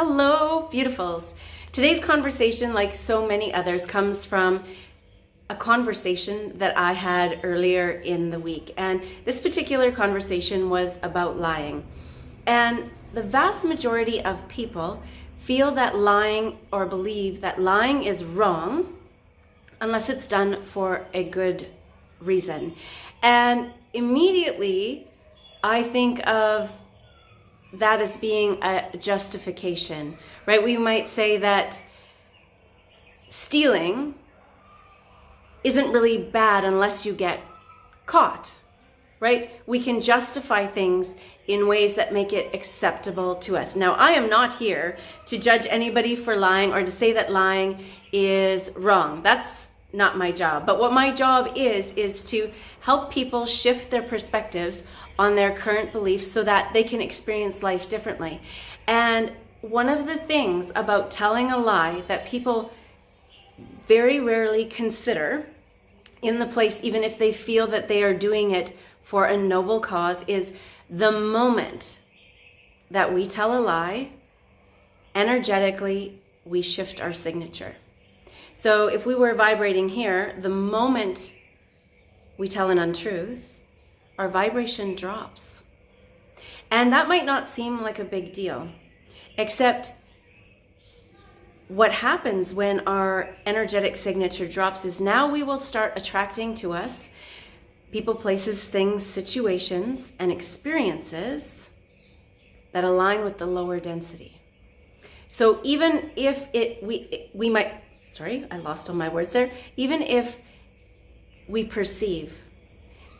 Hello, beautifuls. Today's conversation, like so many others, comes from a conversation that I had earlier in the week. And this particular conversation was about lying. And the vast majority of people feel that lying or believe that lying is wrong unless it's done for a good reason. And immediately I think of that as being a justification, right? We might say that stealing isn't really bad unless you get caught, right? We can justify things in ways that make it acceptable to us. Now, I am not here to judge anybody for lying or to say that lying is wrong. That's not my job. But what my job is to help people shift their perspectives on their current beliefs so that they can experience life differently. And one of the things about telling a lie that people very rarely consider in the place, even if they feel that they are doing it for a noble cause, is the moment that we tell a lie, energetically, we shift our signature. So if we were vibrating here, the moment we tell an untruth, our vibration drops. And that might not seem like a big deal, except what happens when our energetic signature drops is now we will start attracting to us people, places, things, situations, and experiences that align with the lower density. So even if we might, sorry, I lost all my words there. Even if we perceive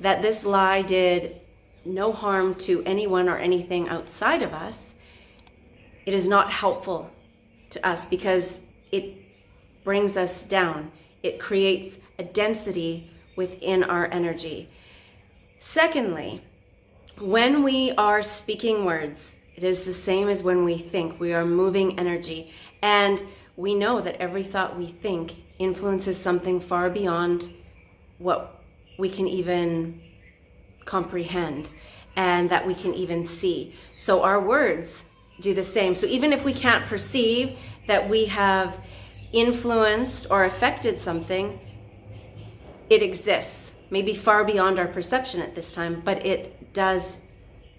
that this lie did no harm to anyone or anything outside of us, it is not helpful to us because it brings us down. It creates a density within our energy. Secondly, when we are speaking words, it is the same as when we think. We are moving energy. And we know that every thought we think influences something far beyond what we can even comprehend and that we can even see. So our words do the same. So even if we can't perceive that we have influenced or affected something, it exists, maybe far beyond our perception at this time, but it does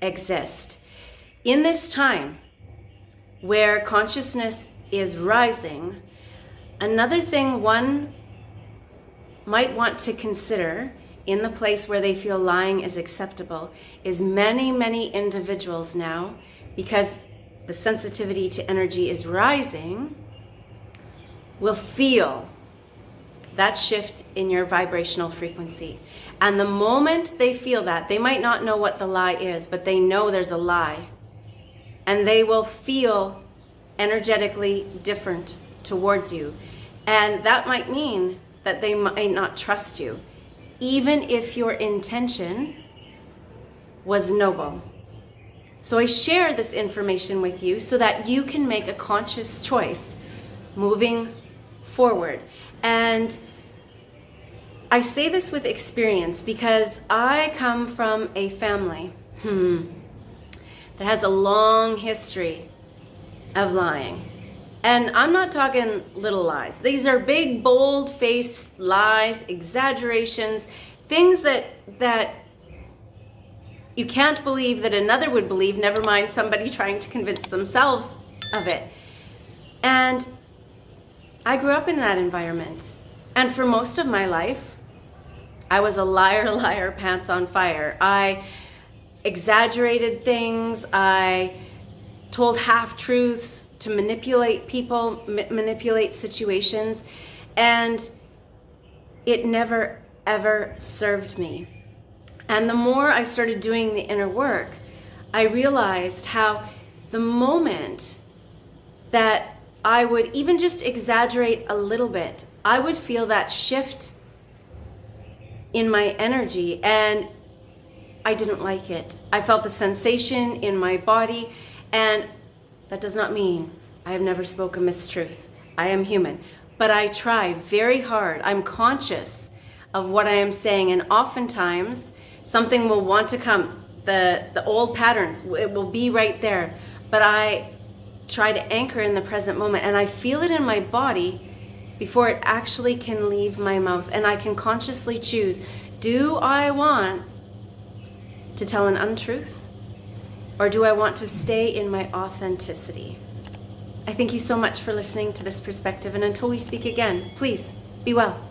exist. In this time where consciousness is rising, another thing one might want to consider in the place where they feel lying is acceptable is many individuals now, because the sensitivity to energy is rising, will feel that shift in your vibrational frequency. And the moment they feel that, they might not know what the lie is, but they know there's a lie. And they will feel energetically different towards you. And that might mean that they might not trust you, even if your intention was noble. So I share this information with you so that you can make a conscious choice moving forward. And I say this with experience because I come from a family that has a long history of lying. And I'm not talking little lies. These are big, bold-faced lies, exaggerations, things that you can't believe that another would believe, never mind somebody trying to convince themselves of it. And I grew up in that environment. And for most of my life, I was a liar, pants on fire. I exaggerated things. I told half-truths to manipulate people, manipulate situations, and it never, ever served me. And the more I started doing the inner work, I realized how the moment that I would even just exaggerate a little bit, I would feel that shift in my energy, and I didn't like it. I felt the sensation in my body, and that does not mean I have never spoken mistruth. I am human, but I try very hard. I'm conscious of what I am saying, and oftentimes something will want to come. The old patterns, it will be right there, but I try to anchor in the present moment, and I feel it in my body before it actually can leave my mouth. And I can consciously choose, do I want to tell an untruth, or do I want to stay in my authenticity? I thank you so much for listening to this perspective, and until we speak again, please be well.